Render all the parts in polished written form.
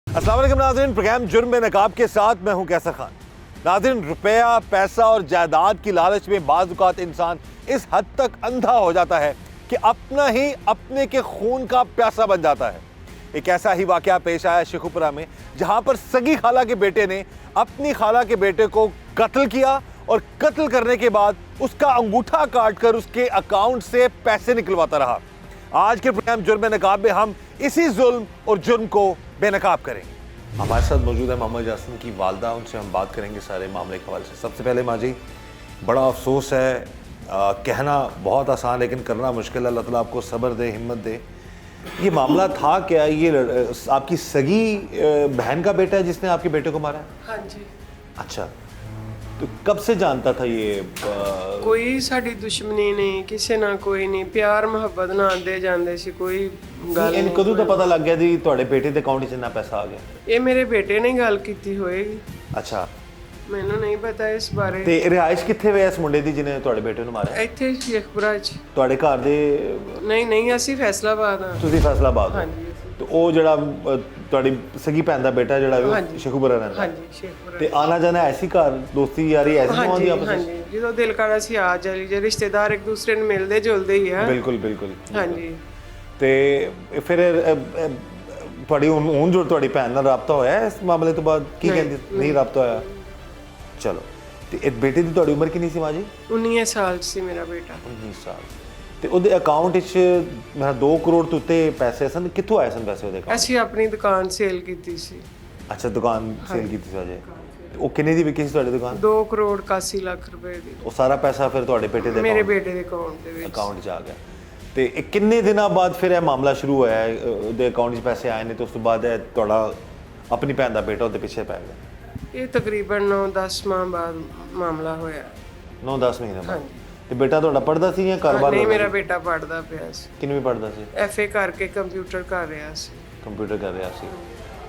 अस्सलाम वालेकुम नाज़रीन, प्रोग्राम जुर्म में नकाब के साथ मैं हूं कैसर खान। नाज़रीन, रुपया, पैसा और जायदाद की लालच में बाज़ औक़ात इंसान इस हद तक अंधा हो जाता है कि अपना ही अपने के खून का प्यासा बन जाता है। एक ऐसा ही वाक़या पेश आया शेखुपुरा में, जहां पर सगी खाला के बेटे ने अपनी खाला के बेटे को कत्ल किया और कत्ल करने के बाद उसका अंगूठा काट कर उसके अकाउंट से पैसे निकलवाता रहा। आज के प्रोग्राम जुर्म में नकाब में हम इसी जुल्म और जुर्म को बेनकाब करेंगे। हमारे साथ मौजूद है मोहम्मद यासीन की वालदा, उनसे हम बात करेंगे सारे मामले के हवाले से। सबसे पहले माँ जी, बड़ा अफसोस है, कहना बहुत आसान लेकिन करना मुश्किल है। अल्लाह ताला आपको सब्र दे, हिम्मत दे। ये मामला था क्या? ये आपकी सगी बहन का बेटा है जिसने आपके बेटे को मारा है? हाँ जी। अच्छा, तो कब से जानता था ये? कोई साड़ी दुश्मनी नहीं, किसी ना कोई नहीं, प्यार मोहब्बत ना आते जाते सी, कोई गल इन कदों तो पता लग गया जी ਤੁਹਾਡੇ बेटे ਦੇ ਅਕਾਊਂਟ 'ਚ ਇੰਨਾ ਪੈਸਾ ਆ ਗਿਆ? ये मेरे बेटे ने गल की होएगी, अच्छा, मैनू नहीं पता इस बारे। ਤੇ ਰਿਹਾਇਸ਼ ਕਿੱਥੇ ਵੇ ਇਸ ਮੁੰਡੇ ਦੀ ਜਿਹਨੇ ਤੁਹਾਡੇ ਬੇਟੇ ਨੂੰ ਮਾਰਿਆ? ਇੱਥੇ ਸ਼ੇਖਪੁਰਾ ਚ। ਤੁਹਾਡੇ ਘਰ ਦੇ? ਨਹੀਂ ਅਸੀਂ ਫੈਸਲਾਬਾਦ ਹਾਂ। ਤੁਸੀਂ ਫੈਸਲਾਬਾਦ? ਹਾਂਜੀ। ਤੇ ਉਹ ਜਿਹੜਾ ਤੁਹਾਡੀ ਸਗੀ ਭੈਣ ਦਾ ਬੇਟਾ ਜਿਹੜਾ ਉਹ ਸ਼ੇਖੂਪੁਰਾ ਰਹਿੰਦਾ? ਹਾਂਜੀ, ਸ਼ੇਖਪੁਰਾ। ਤੇ ਆਣਾ ਜਾਣਾ ਐਸੀ ਘਰ ਦੋਸਤੀ ਯਾਰੀ ਐਸੀ ਹੋਣੀ ਆਪਸ ਵਿੱਚ? ਹਾਂਜੀ, ਜਦੋਂ ਦਿਲ ਕਰਾ ਸੀ ਆ ਚਲੀ ਜੇ, ਰਿਸ਼ਤੇਦਾਰ ਇੱਕ ਦੂਸਰੇ ਨੂੰ ਮਿਲਦੇ ਜੁਲਦੇ ਹੀ ਆ। ਬਿਲਕੁਲ ਬਿਲकुल। ਹਾਂਜੀ। ਤੇ ਫਿਰ ਤੁਹਾਡੀ ਹੁਣ ਜੋ ਤੁਹਾਡੀ ਭੈਣ ਨਾਲ ਰਾਬਤਾ ਹੋਇਆ ਇਸ ਮਾਮਲੇ ਤੋਂ ਬਾਅਦ? ਕੀ ਕਹਿੰਦੀ? ਨਹੀਂ ਰਾਬਤਾ ਹੋਇਆ। ਚਲੋ, ਤੇ ਇਹ ਬੇਟੇ ਦੀ ਤੁਹਾਡੀ ਉਮਰ ਕਿੰਨੀ ਸੀ ਮਾਂ ਜੀ? 19 ਸਾਲ ਸੀ ਮੇਰਾ ਬੇਟਾ। 19 ਸਾਲ। ਤੇ ਉਹਦੇ ਅਕਾਊਂਟ ਵਿੱਚ ਮੇਰਾ 2 ਕਰੋੜ ਤੋਂ ਉੱਤੇ ਪੈਸੇ ਸਨ। ਕਿੱਥੋਂ ਆਏ ਸਨ ਪੈਸੇ ਉਹਦੇ ਅਕਾਊਂਟ? ਅਸੀਂ ਆਪਣੀ ਦੁਕਾਨ ਸੇਲ ਕੀਤੀ ਸੀ। ਅੱਛਾ, ਦੁਕਾਨ ਸੇਲ ਕੀਤੀ ਸੀ ਅਜੇ। ਉਹ ਕਿੰਨੇ ਦੀ ਵਿਕੀ ਸੀ ਤੁਹਾਡੀ ਦੁਕਾਨ? 2 ਕਰੋੜ 81 ਲੱਖ ਰੁਪਏ ਦੀ। ਉਹ ਸਾਰਾ ਪੈਸਾ ਫਿਰ ਤੁਹਾਡੇ ਬੇਟੇ ਦੇ ਮੇਰੇ ਬੇਟੇ ਦੇ ਅਕਾਊਂਟ ਦੇ ਵਿੱਚ ਅਕਾਊਂਟ 'ਚ ਆ ਗਿਆ। ਤੇ ਇਹ ਕਿੰਨੇ ਦਿਨਾਂ ਬਾਅਦ ਫਿਰ ਇਹ ਮਾਮਲਾ ਸ਼ੁਰੂ ਹੋਇਆ ਹੈ? ਉਹਦੇ ਅਕਾਊਂਟ 'ਚ ਪੈਸੇ ਆਏ ਨੇ ਤੇ ਉਸ ਤੋਂ ਬਾਅਦ ਇਹ ਤੁਹਾਡਾ ਆਪਣੀ ਭੈਣ ਦਾ ਬੇਟਾ ਉਹਦੇ ਪਿੱਛੇ ਪੈ ਗਿਆ? ਇਹ ਤਕਰੀਬਨ 9-10 ਮਾਹ ਬਾਅਦ ਮਾਮਲਾ ਹੋਇਆ। 9-10 ਮਹੀਨੇ ਬਾਅਦ। ਤੇ ਬੇਟਾ ਤੁਹਾਡਾ ਪੜ੍ਹਦਾ ਸੀ ਜਾਂ ਕਾਰੋਬਾਰ? ਨਹੀਂ, ਮੇਰਾ ਬੇਟਾ ਪੜ੍ਹਦਾ ਪਿਆ ਸੀ। ਕਿੰਨਵੀਂ ਪੜ੍ਹਦਾ ਸੀ? ਐਫਏ ਕਰਕੇ ਕੰਪਿਊਟਰ ਕਰ ਰਿਹਾ ਸੀ। ਕੰਪਿਊਟਰ ਕਰ ਰਿਹਾ ਸੀ।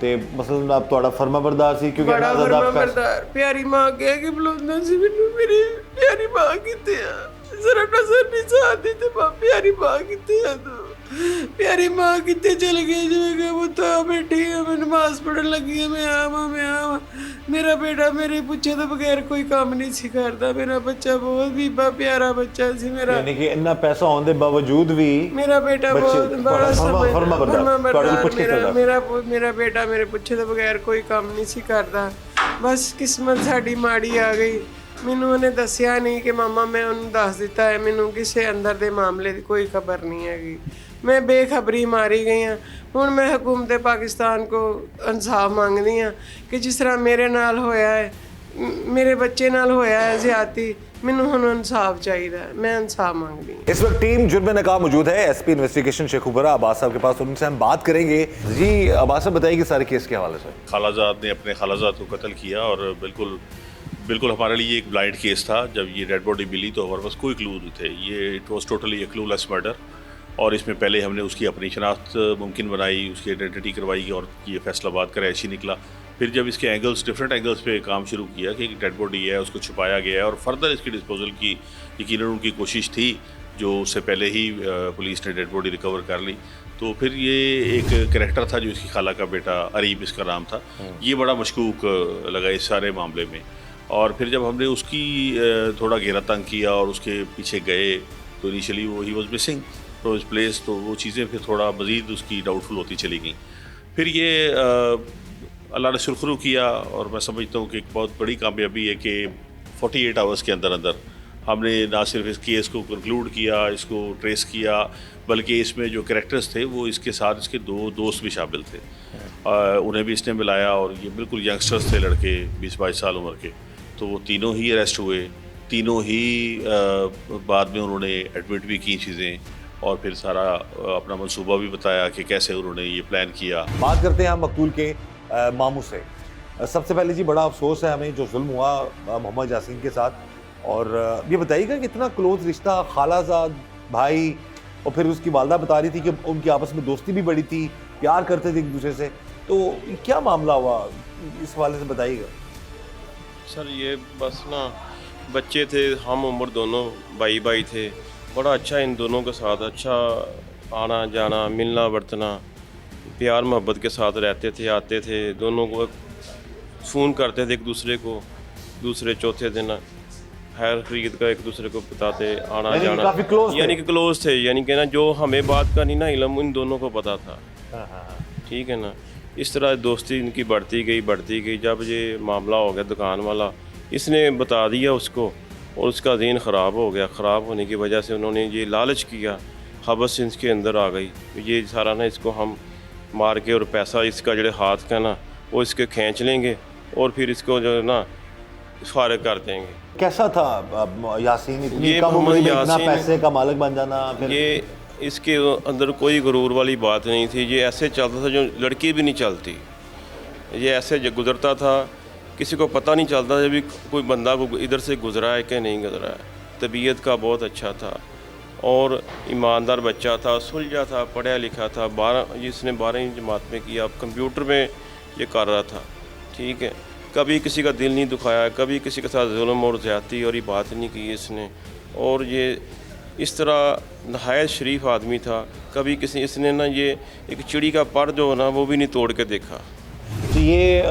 ਤੇ ਮਸਲਨ ਆਪ ਤੁਹਾਡਾ ਫਰਮਾਬਰਦਾਰ ਸੀ ਕਿਉਂਕਿ ਬੜਾ ਫਰਮਾਬਰਦਾਰ, ਪਿਆਰੀ ਮਾਂ ਕਹਿ ਕੇ ਬੁਲਾਉਂਦਾ ਸੀ ਮੈਨੂੰ। ਮੇਰੀ ਪਿਆਰੀ ਮਾਂ ਕਿੱਥੇ ਆ? ਜ਼ਰਾ ਨਜ਼ਰ ਨਹੀਂ ਸਾਦੀ ਤੇ ਮਾਂ ਪਿਆਰੀ ਮਾਂ ਕਿੱਥੇ ਆ? ਤੂੰ ਪਿਆਰੀ ਮਾਂ ਕਿੱਥੇ ਚਲ ਗਈ? ਜਿਵੇਂ ਉਹ ਤਾਂ ਬੈਠੀ ਆ, ਮੈਂ ਨਮਾਜ਼ ਪੜ੍ਹਨ ਲੱਗੀ ਆ, ਮੈਂ ਆਵਾਂ। ਮੇਰਾ ਬੇਟਾ ਮੇਰੇ ਪੁੱਛੇ ਤੋਂ ਬਗੈਰ ਕੋਈ ਕੰਮ ਨਹੀਂ ਸੀ ਕਰਦਾ। ਮੇਰਾ ਬੱਚਾ ਬਹੁਤ ਬੀਬਾ ਪਿਆਰਾ ਬੱਚਾ ਸੀ ਮੇਰਾ। ਯਾਨੀ ਕਿ ਇੰਨਾ ਪੈਸਾ ਹੋਣ ਦੇ ਬਾਵਜੂਦ ਵੀ ਮੇਰਾ ਬੇਟਾ ਬਹੁਤ ਬੜਾ ਫਰਮਾਬਰਦਾਰ। ਮੇਰਾ ਬੇਟਾ ਮੇਰੇ ਪੁੱਛੇ ਤੋਂ ਬਗੈਰ ਕੋਈ ਕੰਮ ਨਹੀਂ ਸੀ ਕਰਦਾ। ਬਸ ਕਿਸਮਤ ਸਾਡੀ ਮਾੜੀ ਆ ਗਈ। ਮੈਨੂੰ ਉਹਨੇ ਦੱਸਿਆ ਨਹੀਂ ਕਿ ਮਾਮਾ, ਮੈਂ ਉਹਨੂੰ ਦੱਸ ਦਿੱਤਾ ਹੈ, ਮੈਨੂੰ ਕਿਸੇ ਅੰਦਰ ਦੇ ਮਾਮਲੇ ਦੀ ਕੋਈ ਖਬਰ ਨਹੀਂ ਹੈਗੀ। मैं बेखबरी मारी गई हाँ। ਹੁਣ मैं हुकूमत पाकिस्तान को इंसाफ मंगदी हाँ कि जिस तरह मेरे नाल होया है, मेरे बच्चे नाल होया है ज़्यादती, मैनू हुण इंसाफ चाहिए। मैं इंसाफ मंगदी। इस वक्त टीम जुर्म में नकाब मौजूद है एसपी इन्वेस्टिगेशन शेखुपुरा अब्बास साहब के पास, उनसे हम बात करेंगे। जी अब्बास साहब, बताइए कि सारे केस के हवाले से। खालाजाद ने अपने खालाजाद को कत्ल किया और बिल्कुल हमारे लिए एक ब्लाइंड केस था। जब ये डेड बॉडी मिली तो हमारे पास कोई क्लू नहीं थे। ये it was totally A clueless murder और इसमें पहले हमने उसकी अपनी शनाख्त मुमकिन बनाई, उसकी आइडेंटिटी करवाई और ये फैसलाबाद का ऐसी निकला। फिर जब इसके एंगल्स, डिफरेंट एंगल्स पे काम शुरू किया कि एक डेड बॉडी है, उसको छुपाया गया है और फर्दर इसकी डिस्पोजल की यकीनन उनकी कोशिश थी, जो उससे पहले ही पुलिस ने डेड बॉडी रिकवर कर ली। तो फिर ये एक कैरेक्टर था जो इसकी खाला का बेटा, अरीब इसका नाम था, ये बड़ा मशकूक लगा इस सारे मामले में। और फिर जब हमने उसकी थोड़ा घेरा तंग किया और उसके पीछे गए तो इनिशियली वो he was missing from his place, तो वो चीज़ें फिर थोड़ा मज़ीद उसकी डाउटफुल होती चली गई। फिर ये अल्लाह ने सुरखरू किया और मैं समझता हूँ कि एक बहुत बड़ी कामयाबी है कि 48 आवर्स के अंदर अंदर हमने ना सिर्फ इस केस को कंक्लूड किया, इसको ट्रेस किया, बल्कि इसमें जो कैरेक्टर्स थे वो इसके साथ इसके 2 दोस्त भी शामिल थे। उन्हें भी इसने मिलाया और ये बिल्कुल यंगस्टर्स थे, लड़के 20-22 साल उम्र के। तो वो तीनों ही अरेस्ट हुए, तीनों ही बाद में उन्होंने एडमिट भी की चीज़ें और फिर सारा अपना मंसूबा भी बताया कि कैसे उन्होंने ये प्लान किया। बात करते हैं हम मकतूल के मामू से। सबसे पहले जी, बड़ा अफसोस है हमें जो जुल्म हुआ मोहम्मद यासीन के साथ, और ये बताइएगा कितना क्लोज रिश्ता, खालाजाद भाई, और फिर उसकी वालदा बता रही थी कि उनकी आपस में दोस्ती भी बड़ी थी, प्यार करते थे एक दूसरे से, तो क्या मामला हुआ इस वाले से बताइएगा। सर ये बस ना बच्चे थे, हम उम्र दोनों भाई भाई थे, बड़ा अच्छा इन दोनों के साथ अच्छा आना जाना मिलना बरतना प्यार मोहब्बत के साथ रहते थे, आते थे, दोनों को फ़ोन करते थे एक दूसरे को, दूसरे चौथे दिन खैर खरीद का एक दूसरे को बताते आना यानी कि जाना, काफी close थे। यानी कि क्लोज थे, यानी कि ना जो हमें बात का नहीं ना इल्म इन दोनों को पता था। ठीक है ना, इस तरह दोस्ती इनकी बढ़ती गई। जब ये मामला हो गया दुकान वाला, इसने बता दिया उसको और उसका दीन ख़राब हो गया। ख़राब होने की वजह से उन्होंने ये लालच किया, हवस इसके अंदर आ गई, ये सारा ना इसको हम मार के और पैसा इसका जो हाथ का ना वो इसके खींच लेंगे और फिर इसको जो है ना फारिग कर देंगे। कैसा था यासीन? इतनी ये कम उम्र मोहम्मद में इतना यासीन- पैसे का मालिक बन जाना फिर ये इसके अंदर कोई गुरूर वाली बात नहीं थी, ये ऐसे चलता था जो लड़की भी नहीं चलती, ये ऐसे गुज़रता था, किसी को पता नहीं चलता जब भी कोई बंदा को इधर से गुज़रा है कि नहीं गुज़रा है। तबीयत का बहुत अच्छा था और ईमानदार बच्चा था, सुलझा था, पढ़ा लिखा था, 12वीं जमात में किया, कंप्यूटर में ये कर रहा था। ठीक है, कभी किसी का दिल नहीं दुखाया, कभी किसी के साथ जुल्म और ज़्यादती और ये बात नहीं की इसने, और ये इस तरह नहायत शरीफ आदमी था। कभी किसी इसने ना ये एक चिड़ी का पर जो है ना वो भी नहीं तोड़ के देखा। तो ये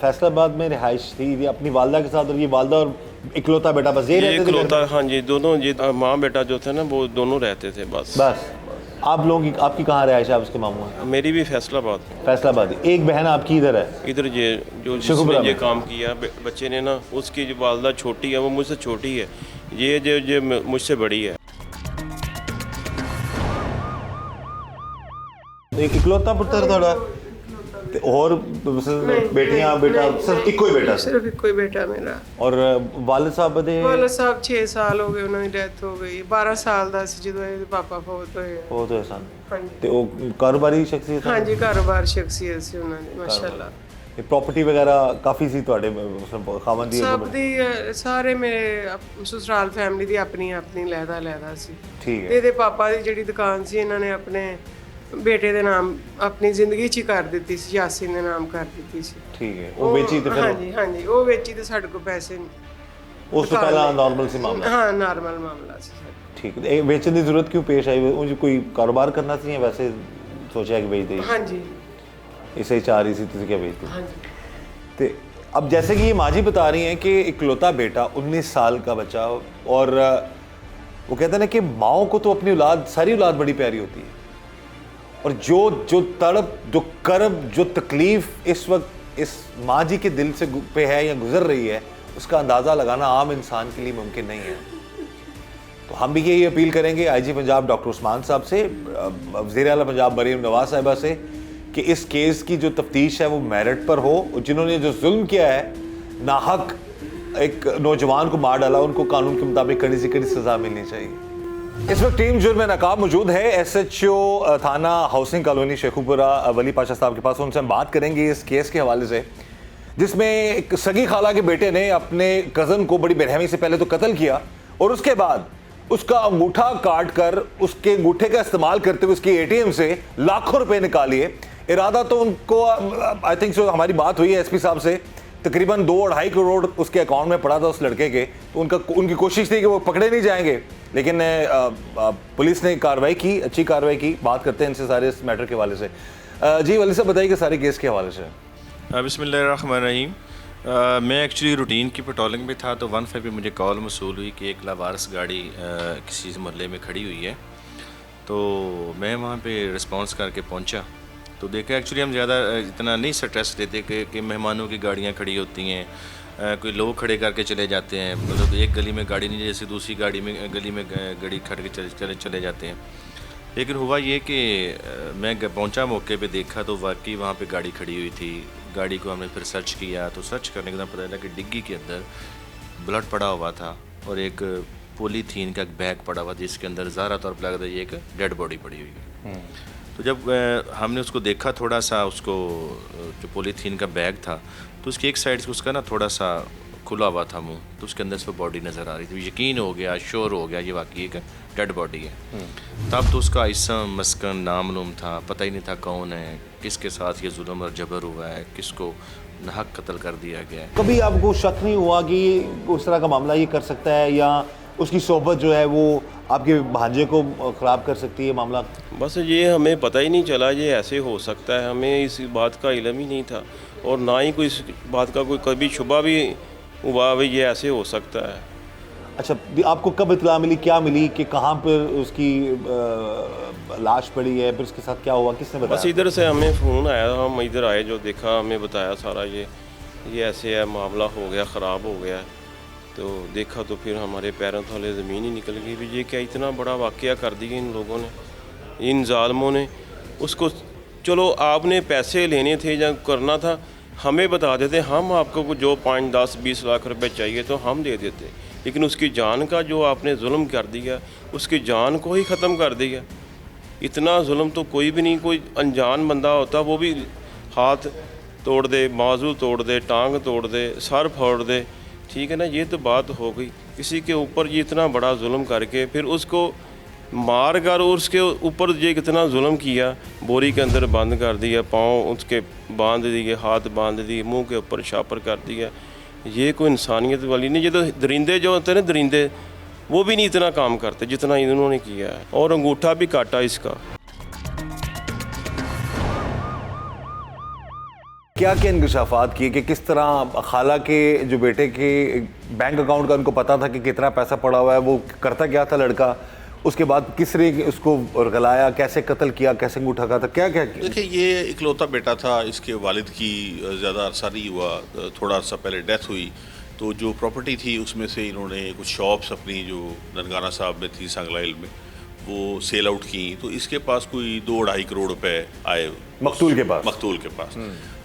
फैसलाबाद में रिहाइश थी ये अपनी वालदा के साथ, और ये वालदा और इकलौता बेटा बस ये ये रहते थे घर में? इकलौता, हाँ जी, दोनों ये माँ बेटा जो थे ना वो दोनों रहते थे बस। आप लोगों की आपकी कहाँ रिहाइश है? उसके मामू हैं मेरी भी फैसलाबाद, फैसलाबाद। एक बहन आपकी इधर है? इधर ये जो शेखुपुरा जिसने ये में। काम किया बच्चे ने ना, उसकी जो वालदा छोटी है वो मुझसे छोटी है, ये मुझसे बड़ी है। एक इकलौता पुत्र थोड़ा ते और बेटियां बेटा सिर्फ ਇੱਕੋ ਹੀ बेटा सिर्फ एक कोई बेटा मेरा। और वालिद साहब ਦੇ ਵਾਲਾ ਸਾਹਿਬ 6 ਸਾਲ ਹੋ ਗਏ, ਉਹਨਾਂ ਦੀ ਡੈਥ ਹੋ ਗਈ। 12 ਸਾਲ ਦਾ ਸੀ ਜਦੋਂ ਇਹਦੇ ਪਾਪਾ ਫੌਤ ਹੋਏ ਆ। ਉਹ ਤੋਂ ਸਨ ਹਾਂਜੀ ਤੇ ਉਹ ਕਾਰੋਬਾਰੀ ਸ਼ਖਸੀਅਤ ਸੀ? ਹਾਂਜੀ, ਕਾਰੋਬਾਰ ਸ਼ਖਸੀਅਤ ਸੀ ਉਹਨਾਂ ਦੀ ਮਾਸ਼ਾਅੱਲਾ। ਇਹ ਪ੍ਰਾਪਰਟੀ ਵਗੈਰਾ ਕਾਫੀ ਸੀ ਤੁਹਾਡੇ ਮਤਲਬ ਖਾਵਨ ਦੀ? ਸਭ ਦੀ ਸਾਰੇ ਮੇਰੇ ਸਸੁਰਾਲ ਫੈਮਿਲੀ ਦੀ ਆਪਣੀ ਆਪਣੀ ਲਹਿਦਾ ਸੀ। ਠੀਕ ਤੇ ਹੈ। ਇਹਦੇ ਪਾਪਾ ਦੀ ਜਿਹੜੀ ਦੁਕਾਨ ਸੀ ਇਹਨਾਂ ਨੇ ਆਪਣੇ ਬੇਟੇ ਦੇ ਨਾਮ ਆਪਣੀ ਜ਼ਿੰਦਗੀ 'ਚ ਹੀ ਕਰ ਦਿੱਤੀ ਸੀ, ਯਾਸੀਨ ਦੇ ਨਾਮ ਕਰ ਦਿੱਤੀ ਸੀ। ਠੀਕ ਹੈ, ਉਹ ਵੇਚੀ ਤੇ ਫਿਰ ਹਾਂਜੀ ਉਹ ਵੇਚੀ ਤੇ ਸਾਡੇ ਕੋਲ ਪੈਸੇ ਨਹੀਂ। ਉਸ ਤੋਂ ਪਹਿਲਾਂ ਨਾਰਮਲ ਸੀ ਮਾਮਲਾ? ਹਾਂ, ਨਾਰਮਲ ਮਾਮਲਾ ਸੀ ਸਾਡਾ। ਠੀਕ ਹੈ। ਇਹ ਵੇਚਣ ਦੀ ਜ਼ਰੂਰਤ ਕਿਉਂ पेश आई? ਉਂਝ ਕੋਈ ਕਾਰੋਬਾਰ ਕਰਨਾ ਸੀ ਜਾਂ ਵੈਸੇ ਸੋਚਿਆ ਕਿ ਵੇਚ ਦੇ? ਹਾਂਜੀ इसे ही चाह रही थी तुझे क्या बेचती? ਹਾਂਜੀ। तो अब जैसे कि ये माँ जी बता रही हैं कि इकलौता बेटा 19 साल का बच्चा, और वो कहते हैं ना कि माओ को तो अपनी औलाद, सारी औलाद बड़ी प्यारी होती है, और जो तड़प, जो करब, जो तकलीफ़ इस वक्त इस माँ जी के दिल से पे है या गुजर रही है, उसका अंदाज़ा लगाना आम इंसान के लिए मुमकिन नहीं है। तो हम भी यही अपील करेंगे IG पंजाब डॉक्टर उस्मान साहब से, वज़ीर आला पंजाब मरीम नवाज साहिबा से, कि इस केस की जो तफ्तीश है वो मेरिट पर हो, और जिन्होंने जो जुल्म किया है, नाहक एक नौजवान को मार डाला, उनको कानून के मुताबिक कड़ी से कड़ी सज़ा मिलनी चाहिए। इस वक्त टीम जुर्म में नाकाब मौजूद है SHO थाना हाउसिंग कॉलोनी शेखुपुरा वली पाशा साहब के पास। उनसे हम बात करेंगे इस केस के हवाले से, जिसमें एक सगी खाला के बेटे ने अपने कज़न को बड़ी बेरहमी से पहले तो कत्ल किया, और उसके बाद उसका अंगूठा काट कर उसके अंगूठे का इस्तेमाल करते हुए उसकी ATM से लाखों रुपए निकालिए। इरादा तो उनको, आई थिंक सो, हमारी बात हुई है SP साहब से, तकरीबन 2-2.5 करोड़ उसके अकाउंट में पड़ा था उस लड़के के, तो उनकी कोशिश थी कि वो पकड़े नहीं जाएंगे, लेकिन पुलिस ने कार्रवाई की, अच्छी कार्रवाई की। बात करते हैं इनसे सारे इस मैटर के हवाले से। जी वली साहब बताइए कि सारे केस के हवाले से। बिस्मिल्लाहिर्रहमानिर्रहीम। मैं एक्चुअली रूटीन की पेट्रोलिंग में था, तो 1 पे मुझे कॉल मसूल हुई कि एक लावारिस गाड़ी किसी मोहल्ले में खड़ी हुई है, तो मैं वहाँ पे रिस्पांस करके पहुँचा, तो देखा एक्चुअली हम ज़्यादा इतना नहीं स्ट्रेस लेते कि मेहमानों की गाड़ियाँ खड़ी होती हैं, कोई लोग खड़े करके चले जाते हैं, मतलब एक गली में गाड़ी नहीं जैसे दूसरी गली में गाड़ी खड़ के चले जाते हैं। लेकिन हुआ ये कि मैं पहुंचा मौके पे, देखा तो वाकई वहाँ पे गाड़ी खड़ी हुई थी। गाड़ी को हमने फिर सर्च किया, तो सर्च करने के बाद पता चला कि डिग्गी के अंदर ब्लड पड़ा हुआ था, और एक पॉलीथीन का बैग पड़ा हुआ जिसके अंदर ज़ाहिर तौर पर लग रहा है एक डेड बॉडी पड़ी हुई है। तो जब हमने उसको देखा थोड़ा सा, उसको जो पॉलीथीन का बैग था, तो उसकी एक साइड से उसका ना थोड़ा सा खुला हुआ था मुंह, तो उसके अंदर से बॉडी नज़र आ रही थी। यकीन हो गया, श्योर हो गया ये वाकई एक डेड बॉडी है। तब तो उसका इसम मस्कन नामालूम था, पता ही नहीं था कौन है, किसके साथ ये जुल्म और जबर हुआ है, किसको नाहक कत्ल कर दिया गया है। कभी आपको शक नहीं हुआ कि उस तरह का मामला ये कर सकता है, या उसकी सोबत जो है वो आपके भांजे को ख़राब कर सकती है मामला? बस ये हमें पता ही नहीं चला ये ऐसे हो सकता है, हमें इस बात का इल्म ही नहीं था, और ना ही कोई इस बात का कोई कभी शुबा भी हुआ भाई ये ऐसे हो सकता है। अच्छा, आपको कब इत्तला मिली, क्या मिली कि कहाँ पर उसकी लाश पड़ी है, फिर उसके साथ क्या हुआ, किसने बताया? बस इधर से हमें फ़ोन आया, हम इधर आए, जो देखा हमें बताया सारा ये ऐसे है, मामला हो गया, ख़राब हो गया। तो देखा तो फिर हमारे पैरों तले ज़मीन ही निकल गई भी ये क्या इतना बड़ा वाक़या कर दिया इन लोगों ने, इन जालमों ने। उसको चलो आपने पैसे लेने थे या करना था, हमें बता देते, हम आपको जो 5, 10, 20 लाख रुपए चाहिए तो हम दे देते, लेकिन उसकी जान का जो आपने जुल्म कर दिया, उसकी जान को ही ख़त्म कर दिया। इतना जुल्म तो कोई भी नहीं, कोई अनजान बंदा होता वो भी हाथ तोड़ दे, बाजू तोड़ दे, टांग तोड़ दे, सर फोड़ दे, ठीक है ना। ये तो बात हो गई, किसी के ऊपर ये इतना बड़ा जुल्म करके फिर उसको मार कर और उसके ऊपर ये कितना जुल्म किया, बोरी के अंदर बंद कर दिया, पाँव उसके बांध दिए, हाथ बांध दिए, मुंह के ऊपर छापर कर दिया। ये कोई इंसानियत वाली नहीं। ये तो दरिंदे जो होते हैं ना, दरिंदे, वो भी नहीं इतना काम करते जितना इन्होंने किया है, और अंगूठा भी काटा इसका। क्या क्या इंकशाफात किए कि किस तरह खाला के जो बेटे के बैंक अकाउंट का उनको पता था कि कितना पैसा पड़ा हुआ है, वो करता क्या था लड़का, उसके बाद किस तरह उसको गलाया, कैसे कत्ल किया, कैसे अंगूठा खाता, क्या क्या किया? देखिए, ये इकलौता बेटा था, इसके वालिद की ज़्यादा अरसा नहीं हुआ, थोड़ा अर्सा पहले डेथ हुई, तो जो प्रॉपर्टी थी उसमें से इन्होंने कुछ शॉप्स अपनी जो ननकाना साहब में थी संगलाइल में, वो सेल आउट की। तो इसके पास कोई 2-2.5 करोड़ रुपए आए मकतूल के पास।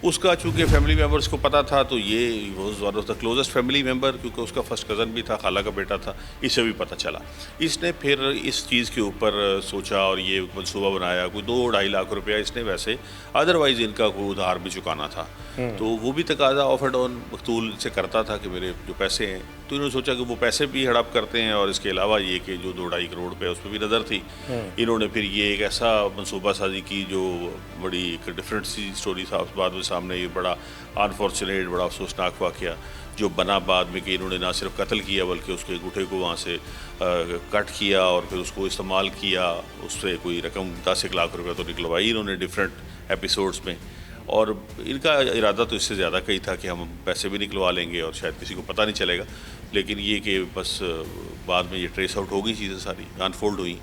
उसका चूँकि फैमिली मेम्बर्स को पता था, तो ये was one of the closest family member, क्योंकि उसका फर्स्ट कज़न भी था, खाला का बेटा था, इसे भी पता चला। इसने फिर इस चीज़ के ऊपर सोचा और ये मंसूबा बनाया। कोई 2-2.5 लाख रुपया इसने वैसे अदरवाइज़ इनका कोई उधार भी चुकाना था, तो वो भी तकाजा ऑफ एंड ऑन मकतूल से करता था कि मेरे जो पैसे हैं, तो इन्होंने सोचा कि वो पैसे भी हड़प करते हैं, और इसके अलावा ये कि जो 2-2.5 करोड़ रुपये उस पर भी नज़र थी। इन्होंने फिर ये एक ऐसा मनसूबा साजी की जो बड़ी एक डिफरेंट सी स्टोरी बाद में सामने, ये बड़ा अनफॉर्चुनेट, बड़ा अफसोसनाक वाक़या जो बना बाद में कि इन्होंने ना सिर्फ कत्ल किया बल्कि उसके अंगूठे को वहाँ से कट किया और फिर उसको इस्तेमाल किया, उससे कोई रकम 10 लाख रुपये तो निकलवाई इन्होंने डिफरेंट एपिसोड्स में। और इनका इरादा तो इससे ज़्यादा कही था कि हम पैसे भी निकलवा लेंगे और शायद किसी को पता नहीं चलेगा, लेकिन ये कि बस बाद में ये ट्रेस आउट हो गई, चीज़ें सारी अनफोल्ड हुई।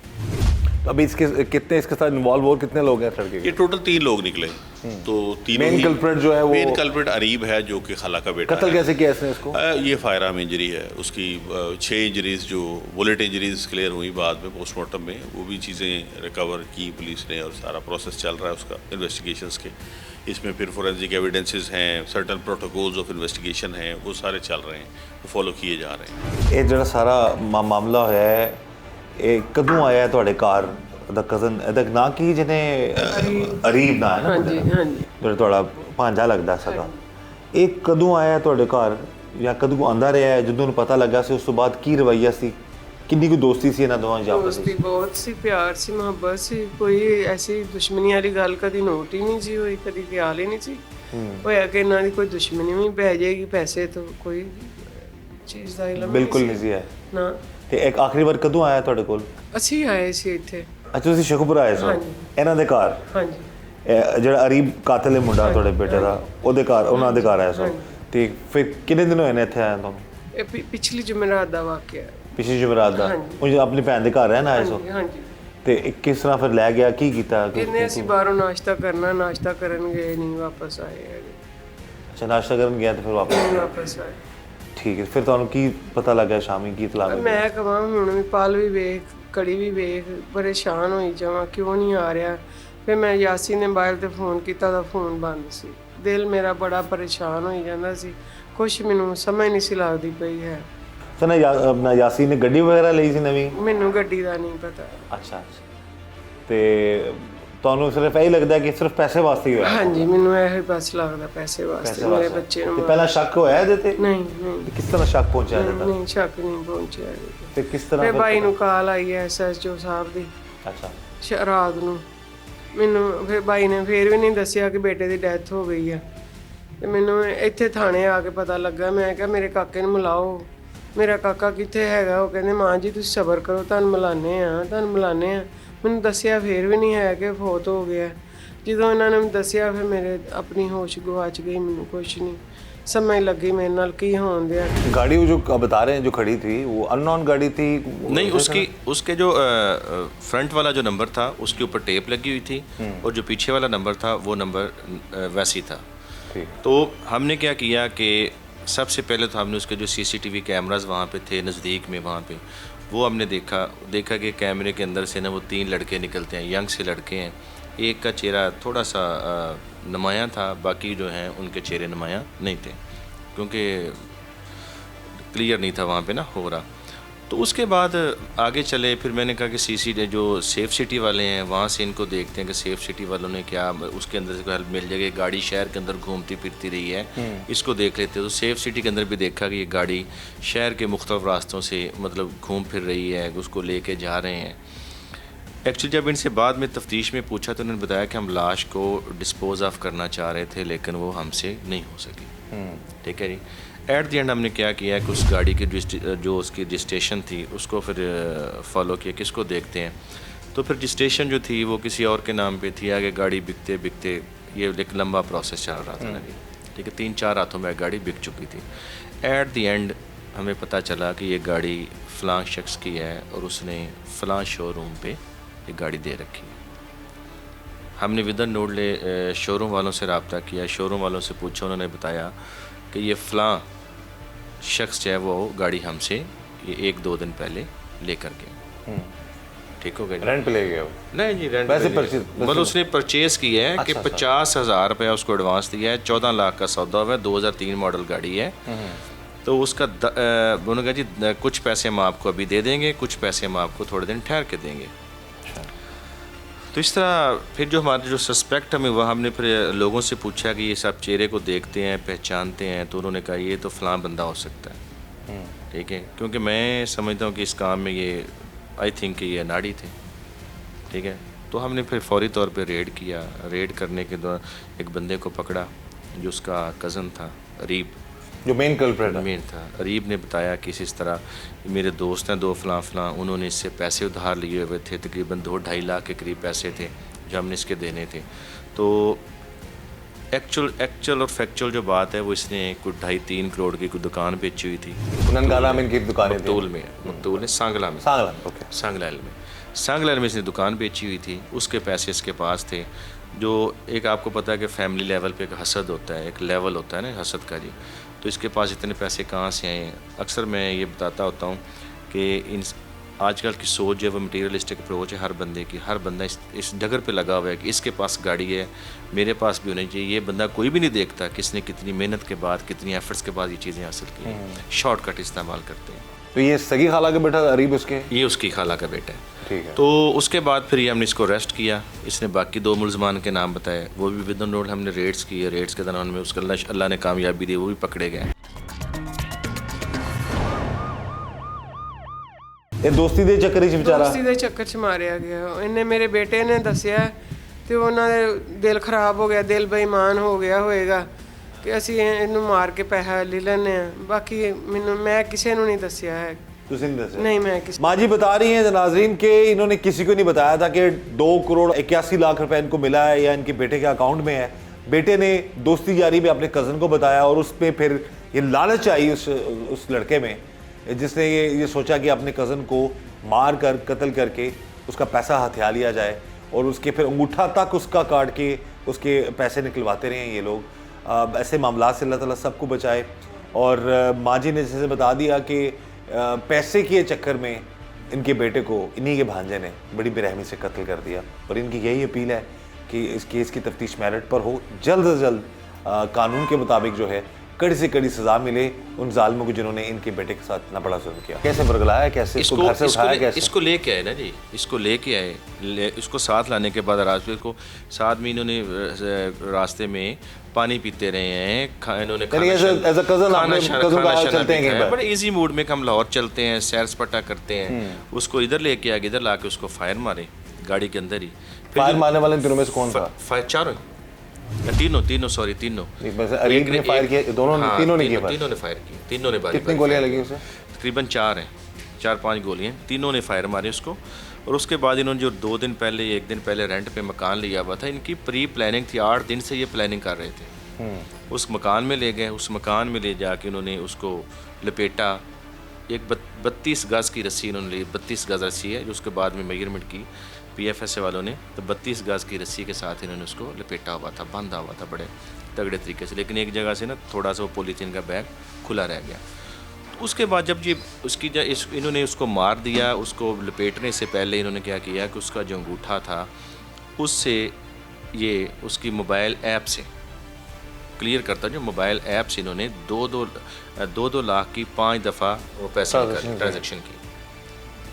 तो अभी इसके साथ इन्वॉल्व और कितने लोग हैं लड़के के? ये टोटल 3 लोग निकले, तो तीनों मेन कल्प्रिट जो है वो मेन कल्प्रिट अरीब है, जो कि खाला का बेटा कत्ल है। कैसे किया इसने इसको? ये फायर आर्म इंजरी है उसकी, 6 इंजरीज जो बुलेट इंजरीज क्लियर हुई बाद में पोस्टमार्टम में, वो भी चीज़ें रिकवर की पुलिस ने और सारा प्रोसेस चल रहा है उसका इन्वेस्टिगेशंस के। इसमें फिर फोरेंसिक एविडेंसेस हैं, सर्टन प्रोटोकॉल्स ऑफ इन्वेस्टिगेशन हैं, वो सारे चल रहे हैं, वो फॉलो किए जा रहे हैं। ये जो सारा मामला है ये कदों आया ਤੁਹਾਡੇ ਘਰ ਦਾ ਕਜ਼ਨ ਇਹਦਾ ਨਾਂ ਕੀ ਜਿਹਨੇ ਅਰੀਬ ਨਾ ਹੈ ਨਾ? ਹਾਂਜੀ ਹਾਂਜੀ ਜਿਹੜਾ ਤੁਹਾਡਾ ਭਾਂਜਾ ਲੱਗਦਾ ਸਗਾ, ਇਹ ਕਦੋਂ ਆਇਆ ਤੁਹਾਡੇ ਘਰ ਜਾਂ ਕਦੋਂ ਆਂਦਾ ਰਿਹਾ ਜਦੋਂ ਨੂੰ ਪਤਾ ਲੱਗਾ ਸੀ? ਉਸ ਤੋਂ ਬਾਅਦ ਕੀ ਰਵੱਈਆ ਸੀ, ਕਿੰਨੀ ਕੁ ਦੋਸਤੀ ਸੀ ਇਹਨਾਂ ਦੋਵਾਂ ਦੀ ਆਪਸ ਦੋਸਤੀ ਵਿੱਚ? ਬਹੁਤ ਸੀ, ਪਿਆਰ ਸੀ, ਮੁਹੱਬਤ ਸੀ, ਕੋਈ ਐਸੀ ਦੁਸ਼ਮਣੀ ਵਾਲੀ ਗੱਲ ਕਦੀ ਨੋਟ ਹੀ ਨਹੀਂ ਸੀ ਹੋਈ, ਕਦੀ ਖਿਆਲ ਹੀ ਨਹੀਂ ਸੀ ਹੋਇਆ ਕਿ ਇਹਨਾਂ ਦੀ ਕੋਈ ਦੁਸ਼ਮਣੀ ਵੀ ਪੈ ਜਾਏਗੀ ਪੈਸੇ ਤੋਂ, ਕੋਈ ਚੀਜ਼ ਦਾ ਇਲਮ ਬਿਲਕੁਲ ਨਹੀਂ ਸੀ ਹੈ ਨਾ। ਤੇ ਇੱਕ ਆਖਰੀ ਵਾਰ ਕਦੋਂ ਆਇਆ ਤੁਹਾਡੇ ਕੋਲ? ਅਸੀਂ ਆਏ ਸੀ ਇੱਥੇ। ਅੱਛਾ, ਤੁਸੀਂ ਸ਼ੇਖੂਪੁਰ ਆਏ ਸੋ ਹਾਂਜੀ। ਇਹਨਾਂ ਦੇ ਘਰ? ਹਾਂਜੀ ਜਿਹੜਾ ਅਰੀਬ ਕਾਤਲ ਹੈ ਮੁੰਡਾ ਤੁਹਾਡੇ ਬੇਟੇ ਦਾ, ਉਹਦੇ ਘਰ, ਉਹਨਾਂ ਦੇ ਘਰ ਆਇਆ ਸੋ? ਤੇ ਫਿਰ ਕਿੰਨੇ ਦਿਨ ਹੋਏ ਨੇ ਇੱਥੇ ਆਇਆ ਤੁਹਾਨੂੰ? ਇਹ ਪਿਛਲੀ ਜੁਮੇਰਾਤ ਦਾ ਵਾਕਿਆ ਹੈ। ਪਿਛਲੀ ਜੁਮੇਰਾਤ ਦਾ? ਉਹ ਆਪਣੀ ਭੈਣ ਦੇ ਘਰ ਰਹਿਣ ਆਏ ਸੋ? ਹਾਂਜੀ ਹਾਂਜੀ। ਤੇ ਕਿਸ ਤਰ੍ਹਾਂ ਫਿਰ ਲੈ ਗਿਆ, ਕੀ ਕੀਤਾ? ਕਹਿੰਦੇ ਅਸੀਂ ਬਾਹਰੋਂ ਨਾਸ਼ਤਾ ਕਰਨਾ, ਨਾਸ਼ਤਾ ਕਰਨ ਗਏ ਨਹੀਂ, ਵਾਪਸ ਆਏ ਹੈਗੇ। ਅੱਛਾ, ਨਾਸ਼ਤਾ ਕਰਨ ਗਿਆ ਤੇ ਫਿਰ ਵਾਪਸ ਆਏ। ਠੀਕ ਹੈ, ਫਿਰ ਤੁਹਾਨੂੰ ਕੀ ਪਤਾ ਲੱਗਾ ਸ਼ਾਮੀ, ਕੀ ਇਤਲਾਹ ਮਿਲੀ? ਮੈਂ ਕਹਾਂ ਹੁਣ ਵੀ ਪਲ ਵੀ ਵੇਖ, ਕੜੀ ਵੀ ਵੇਖ, ਪਰੇਸ਼ਾਨ ਹੋਈ ਜਾਵਾਂ ਕਿਉਂ ਨਹੀਂ ਆ ਰਿਹਾ। ਫਿਰ ਮੈਂ ਯਾਸੀਨ ਨੇ ਮੋਬਾਈਲ ਤੇ ਫੋਨ ਕੀਤਾ ਤਾਂ ਫੋਨ ਬੰਦ ਸੀ। ਦਿਲ ਮੇਰਾ ਬੜਾ ਪਰੇਸ਼ਾਨ ਹੋਈ ਜਾਂਦਾ ਸੀ, ਕੁਛ ਮੈਨੂੰ ਸਮਝ ਨਹੀਂ ਸੀ ਲੱਗਦੀ ਪਈ ਹੈ। ਤਾਂ ਆਪਣਾ ਯਾਸੀਨ ਨੇ ਗੱਡੀ ਵਗੈਰਾ ਲਈ ਸੀ ਨਵੀਂ? ਮੈਨੂੰ ਗੱਡੀ ਦਾ ਨਹੀਂ ਪਤਾ। ਅੱਛਾ, ਤੇ ਤੁਹਾਨੂੰ ਸਿਰਫ ਇਹੀ ਲੱਗਦਾ ਕਿ ਸਿਰਫ ਪੈਸੇ ਵਾਸਤੇ ਹੀ ਹੋਇਆ? ਹਾਂਜੀ, ਮੈਨੂੰ ਇਹੋ ਹੀ ਬਸ ਲੱਗਦਾ, ਪੈਸੇ ਵਾਸਤੇ ਮੇਰੇ ਬੱਚੇ ਨੂੰ ਤੇ ਪਹਿਲਾਂ ਸ਼ੱਕ ਹੋਇਆ ਇਹਦੇ ਤੇ? ਨਹੀਂ ਨਹੀਂ ਕਿਸ ਤਰ੍ਹਾਂ ਸ਼ੱਕ ਪਹੁੰਚਿਆ ਜਾਂਦਾ? ਨਹੀਂ, ਸ਼ੱਕ ਨਹੀਂ ਪਹੁੰਚਿਆ ਇਹਦੇ ਤੇ। ਤੇ ਕਿਸ ਤਰ੍ਹਾਂ ਫਿਰ ਭਾਈ ਨੂੰ ਕਾਲ ਆਈ ਹੈ SHO ਸਾਹਿਬ ਦੀ ਅੱਛਾ ਰਾਤ ਨੂੰ ਮੈਨੂੰ। ਫਿਰ ਭਾਈ ਨੇ ਫਿਰ ਵੀ ਨਹੀਂ ਦੱਸਿਆ ਕਿ ਬੇਟੇ ਦੀ ਡੈਥ ਹੋ ਗਈ ਆ। ਤੇ ਮੈਨੂੰ ਇੱਥੇ ਥਾਣੇ ਆ ਕੇ ਪਤਾ ਲੱਗਾ। ਮੈਂ ਕਿਹਾ ਮੇਰੇ ਕਾਕੇ ਨੂੰ ਮਿਲਾਓ, ਮੇਰਾ ਕਾਕਾ ਕਿੱਥੇ ਹੈਗਾ? ਉਹ ਕਹਿੰਦੇ ਮਾਂ ਜੀ ਤੁਸੀਂ ਸਬਰ ਕਰੋ, ਤੁਹਾਨੂੰ ਮਿਲਾਨੇ ਆ। ਮੈਨੂੰ ਦੱਸਿਆ ਫਿਰ ਵੀ ਨਹੀਂ ਹੈ ਕਿ ਫੌਤ ਹੋ ਗਿਆ। ਜਦੋਂ ਇਹਨਾਂ ਨੇ ਮੈਨੂੰ ਦੱਸਿਆ ਫਿਰ ਮੇਰੇ ਆਪਣੀ ਹੋਸ਼ ਗਵਾਚ ਗਈ, ਮੈਨੂੰ ਕੁਛ ਨਹੀਂ समझ लगी मेरे नाल की होने दिया। गाड़ी वो जो बता रहे हैं जो खड़ी थी वो अननोन गाड़ी थी? नहीं, उसके जो फ्रंट वाला जो नंबर था उसके ऊपर टेप लगी हुई थी और जो पीछे वाला नंबर था वो नंबर वैसी था। तो हमने क्या किया कि सबसे पहले तो हमने उसके जो CCTV कैमरास वहाँ पे थे नज़दीक में, वहाँ पे वो हमने देखा कि कैमरे के अंदर से ना वो 3 लड़के निकलते हैं, यंग से लड़के हैं। एक का चेहरा थोड़ा सा नुमायाँ था, बाकी जो हैं उनके चेहरे नुमायाँ नहीं थे क्योंकि क्लियर नहीं था वहाँ पे ना हो रहा। तो उसके बाद आगे चले, फिर मैंने कहा कि जो सेफ़ सिटी वाले हैं वहाँ से इनको देखते हैं कि सेफ़ सिटी वालों ने क्या उसके अंदर से कोई हेल्प मिल जाएगी। गाड़ी शहर के अंदर घूमती फिरती रही है, इसको देख लेते। तो सेफ़ सिटी के अंदर भी देखा कि ये गाड़ी शहर के मुख्तलिफ़ रास्तों से मतलब घूम फिर रही है, उसको लेके जा रहे हैं। एक्चुअली जब इनसे बाद में तफ्तीश में पूछा तो उन्होंने बताया कि हम लाश को डिस्पोज ऑफ करना चाह रहे थे लेकिन वो हमसे नहीं हो सकी। ठीक है जी। एट द एंड हमने क्या किया कि उस गाड़ी की जो उसकी रजिस्ट्रेशन थी उसको फिर फॉलो किया, किसको देखते हैं। तो फिर रजिस्ट्रेशन जो थी वो किसी और के नाम पे थी। आगे गाड़ी बिकते बिकते ये एक लंबा प्रोसेस चल रहा था ना जी। ठीक है, 3-4 हाथों में गाड़ी बिक चुकी थी। एट द एंड हमें पता चला कि ये गाड़ी फ़लाँ शख्स की है और उसने फ़लाँ शोरूम पे ये गाड़ी दे रखी है। हमने विदन नोट शोरूम वालों से रब्ता किया, शोरूम वालों से पूछा, उन्होंने बताया कि ये फ़लाँ शख्स जो है वो गाड़ी हमसे ये 1-2 दिन पहले लेकर गए। ठीक हो गया? रेंट पे ले गए? नहीं जी, रेंट वैसे मतलब उसने परचेज़ किया है कि 50,000 रुपया उसको एडवांस दिया है। 14 लाख का सौदा हुआ है, 2003 मॉडल गाड़ी है। तो उसका उन्होंने कहा जी कुछ पैसे हम आपको अभी दे देंगे, कुछ पैसे हम आपको थोड़े दिन ठहर के देंगे। तो इस तरह फिर जो हमारे जो सस्पेक्ट हमें वह हमने फिर लोगों से पूछा कि ये सब चेहरे को देखते हैं, पहचानते हैं, तो उन्होंने कहा ये तो फ़लाँ बंदा हो सकता है। ठीक है, क्योंकि मैं समझता हूँ कि इस काम में ये आई थिंक कि ये अनाड़ी थे। ठीक है, तो हमने फिर फौरी तौर पे रेड किया। रेड करने के दौरान एक बंदे को पकड़ा जो उसका कज़न था, अरीब, जो मेन कल्प्रेट हाँ। मेन था। अरीब ने बताया कि इस तरह मेरे दोस्त हैं 2 फ़लाँ उन्होंने इससे पैसे उधार लिए हुए थे, तकरीबन 2-2.5 लाख के करीब पैसे थे जो हमने इसके देने थे। तो एक्चुअल और फैक्चुअल जो बात है वो इसने कुछ 2.5-3 करोड़ की कोई दुकान बेची हुई थी ननकाना में इनकी दुकानें थी। मकतूल में सांगला में सांगलाल में इसने दुकान बेची हुई थी। उसके पैसे इसके पास थे। जो एक आपको पता है कि फैमिली लेवल पे एक हसद होता है, एक लेवल होता है ना हसद का जी। तो इसके पास इतने पैसे कहाँ से आए हैं? अक्सर मैं ये बताता होता हूँ कि इन आजकल की सोच जो है वो मटीरियलिस्टिक अप्रोच है हर बंदे की। हर बंदा इस डगर पे लगा हुआ है कि इसके पास गाड़ी है, मेरे पास भी होनी चाहिए। ये बंदा कोई भी नहीं देखता किसने कितनी मेहनत के बाद, कितनी एफर्ट्स के बाद ये चीज़ें हासिल की हैं। शॉर्टकट इस्तेमाल करते हैं। तो ये सगी खाला का बेटा अरीब उसके? ये उसकी खाला का बेटा है। ठीक है। तो उसके बाद फिर ये हमने इसको अरेस्ट किया। इसने बाकी 2 मुलजमान के नाम बताए, वो भी विद इन रोड हमने रेड्स किए। रेड्स के दौरान में उसको अल्लाह ने कामयाबी दी, वो भी पकड़े गए। ਇਹ ਦੋਸਤੀ ਦੇ ਚੱਕਰ ਵਿੱਚ ਵਿਚਾਰਾ ਦੋਸਤੀ ਦੇ ਚੱਕਰ 'ਚ ਮਾਰਿਆ ਗਿਆ। ਇਹਨੇ ਮੇਰੇ ਬੇਟੇ ਨੇ ਦੱਸਿਆ ਤੇ ਉਹਨਾਂ ਦੇ ਦਿਲ ਖਰਾਬ ਹੋ ਗਿਆ, ਦਿਲ ਬੇਈਮਾਨ ਹੋ ਗਿਆ ਹੋਏਗਾ ਕਿ ਅਸੀਂ ਇਹਨੂੰ ਮਾਰ ਕੇ ਪੈਸਾ ਲੈ ਲੈਂਦੇ ਆ। ਬਾਕੀ मैं किसी ਨੂੰ नहीं ਦੱਸਿਆ है। नहीं, मैं किसी। माँ जी बता रही हैं नाजरीन के इन्होंने किसी को नहीं बताया था कि 2 करोड़ 81 लाख रुपए इनको मिला है या इनके बेटे के अकाउंट में है। बेटे ने दोस्ती जारी में अपने कज़न को बताया और उस पर फिर ये लालच आई उस लड़के में, जिसने ये सोचा कि अपने कज़न को मार कर कत्ल करके उसका पैसा हथिया लिया जाए और उसके फिर अंगूठा तक उसका काट के उसके पैसे निकलवाते रहे ये लोग। ऐसे मामला से अल्लाह ताला सबको बचाए। और माँ जी ने जैसे बता दिया कि पैसे के चक्कर में इनके बेटे को इन्हीं के भांजे ने बड़ी बेरहमी से कत्ल कर दिया। और इनकी यही अपील है कि इस केस की तफ्तीश मेरिट पर हो, जल्द से जल्द कानून के मुताबिक जो है कड़ी से कड़ी सजा मिले उन जालिमों को जिन्होंने इनके बेटे के साथ इतना बड़ा जुल्म किया। कैसे बरगलाया, कैसे इसको घर से उठाया, कैसे इसको लेके आए ना जी, इसको लेके आए, इसको साथ लाने के बाद रास्ते को साथ में इन्होंने रास्ते में पानी पीते रहे हैं, इन्होंने बड़े इजी मूड में हम लाहौर चलते हैं, सैर सपाटा करते हैं, उसको इधर लेके आगे, इधर लाके उसको फायर मारे गाड़ी के अंदर ही। फायर मारने वाले दिनों में से कौन था? फायर तीनों अरीब ने फायर किया, तीनों ने फायर की, तीनों ने बारी कितनी गोलियां लगी उसे? तकरीबन 4-5 गोलियां, तीनों ने फायर मारे उसको। और उसके बाद इन्होंने जो 2 दिन पहले, 1 दिन पहले रेंट पे मकान लिया हुआ था, इनकी प्री प्लानिंग थी, 8 दिन से ये प्लानिंग कर रहे थे। उस मकान में ले गए, उस मकान में ले जाके उन्होंने उसको लपेटा, एक 32 गज़ की रस्सी इन्होंने ली, 32 गज़ रस्सी है जो उसके बाद में मेजरमेंट की PFS वालों ने, तो 32 गज़ की रस्सी के साथ इन्होंने उसको लपेटा हुआ था, बांधा हुआ था बड़े तगड़े तरीके से। लेकिन एक जगह से ना थोड़ा सा वो पॉलीथीन का बैग खुला रह गया। तो उसके बाद जब ये इन्होंने उसको मार दिया, उसको लपेटने से पहले इन्होंने क्या किया कि उसका जो अंगूठा था उससे ये उसकी मोबाइल ऐप से क्लियर करता, जो मोबाइल ऐप से इन्होंने 2 लाख की 5 दफ़ा वो पैसा ट्रांजेक्शन की,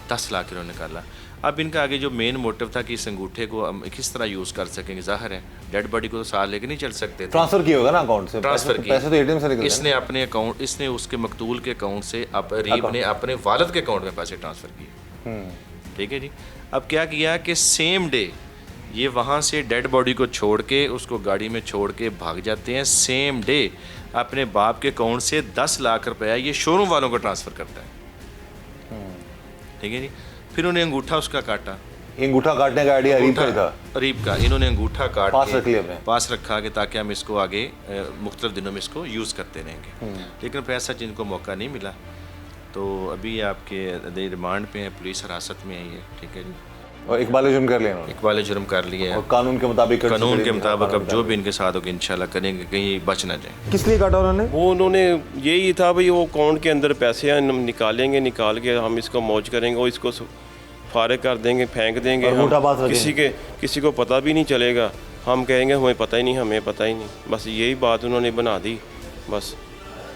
10 लाख इन्होंने निकाला। अब इनका आगे जो मेन मोटिव था कि इस अंगूठे को हम किस तरह यूज़ कर सकेंगे, जाहिर है डेड बॉडी को तो साथ लेके नहीं चल सकते थे। ट्रांसफ़र किया होगा ना अकाउंट से, ट्रांसफ़र किया, पैसे तो ATM से निकले। इसने अपने अकाउंट, इसने उसके मकतूल के अकाउंट से अरीब ने अपने वालिद के अकाउंट में पैसे ट्रांसफ़र किए। ठीक है जी। अब क्या किया कि सेम डे ये वहाँ से डेड बॉडी को छोड़ के, उसको गाड़ी में छोड़ के भाग जाते हैं। सेम डे अपने बाप के अकाउंट से 10 लाख रुपया ये शोरूम वालों को ट्रांसफ़र करता है। ठीक है जी। फिर उन्हें अंगूठा उसका काटा, अंगूठा काटने का आइडिया अरीब का था, अरीब का। इन्होंने अंगूठा काट पास रख लिया, पास रखा कि ताकि हम इसको आगे मुख्तलिफ दिनों में इसको यूज़ करते रहेंगे। लेकिन फिर ऐसा जिनको मौका नहीं मिला, तो अभी आपके रिमांड पे है, पुलिस हिरासत में है ये। ठीक है जी। और इकबाल जुर्म कर लिया, इकबाल जुर्म कर लिया है, और कानून के मुताबिक अब जो भी इनके साथ होगा इंशाल्लाह करेंगे, कहीं बच ना जाए। किस लिए काटा उन्होंने? वो उन्होंने यही था भाई, वो अकाउंट के अंदर पैसे हैं, निकालेंगे, निकाल के हम इसको मौज करेंगे और इसको फारिग कर देंगे, फेंक देंगे, किसी को पता भी नहीं चलेगा, हम कहेंगे हमें पता ही नहीं। बस यही बात उन्होंने बना दी, बस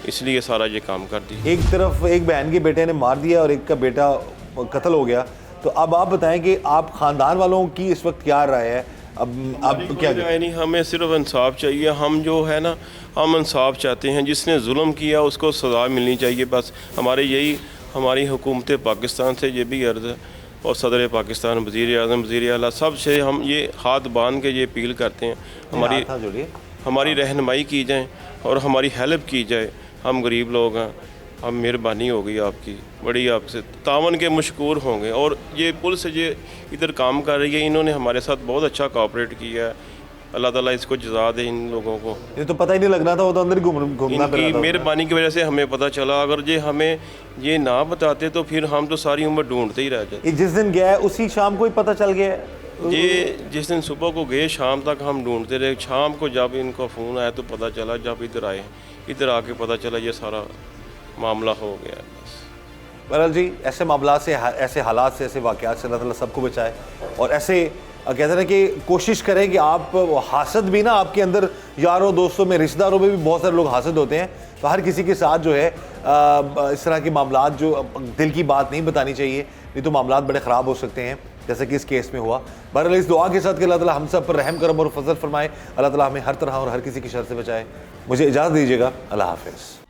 इसलिए सारा ये काम कर दी। एक तरफ एक बहन के बेटे ने मार दिया और एक का बेटा कत्ल हो गया, तो अब आप बताएं कि आप ख़ानदान वालों की इस वक्त क्या राय है? अब क्या राय नहीं, हमें सिर्फ इंसाफ चाहिए। हम जो है ना, हम इंसाफ चाहते हैं, जिसने जुल्म किया उसको सज़ा मिलनी चाहिए। बस हमारी हुकूमत पाकिस्तान से ये भी अर्ज़ है, और सदर पाकिस्तान, वज़ीर आज़म, वज़ीर आला, सब से हम ये हाथ बांध के ये अपील करते हैं, हमारी रहनुमाई की जाए और हमारी हेल्प की जाए। हम गरीब लोग हैं, हम मेहरबानी होगी आपकी, बड़ी आपसे तावन के मशकूर होंगे। और ये पुलिस ये इधर काम कर रही है, इन्होंने हमारे साथ बहुत अच्छा कोऑपरेट किया है। अल्लाह ताला इसको जज़ा दे इन लोगों को। ये तो पता ही नहीं लगना था, वो तो अंदर घूमना इनकी मेहरबानी की वजह से हमें पता चला। अगर ये हमें ये ना बताते तो फिर हम तो सारी उम्र ढूंढते ही रह जाते। जिस दिन गया है उसी शाम को ही पता चल गया? ये जिस दिन सुबह को गए शाम तक हम ढूंढते रहे। शाम को जब इनको फ़ोन आया तो पता चला, जब इधर आए, इधर आके पता चला ये सारा मामला हो गया। बस बहरहाल जी, ऐसे मामला से, ऐसे हालात से, ऐसे वाक़यात से अल्लाह ताला सबको बचाए। और ऐसे कहते हैं ना कि कोशिश करें कि आप हासद भी ना, आपके अंदर यारों दोस्तों में, रिश्तेदारों में भी बहुत सारे लोग हासद होते हैं, तो हर किसी के साथ जो है इस तरह के मामलात, जो दिल की बात नहीं बतानी चाहिए, नहीं तो मामलात बड़े ख़राब हो सकते हैं, जैसे कि इस केस में हुआ। बहरहाल इस दुआ के साथ कि अल्लाह ताला हम सब पर रहम करम और फजल फरमाए, अल्लाह ताला हमें हर तरह और हर किसी की शर से बचाए। मुझे इजाज़त दीजिएगा, अल्लाह हाफ़िज़।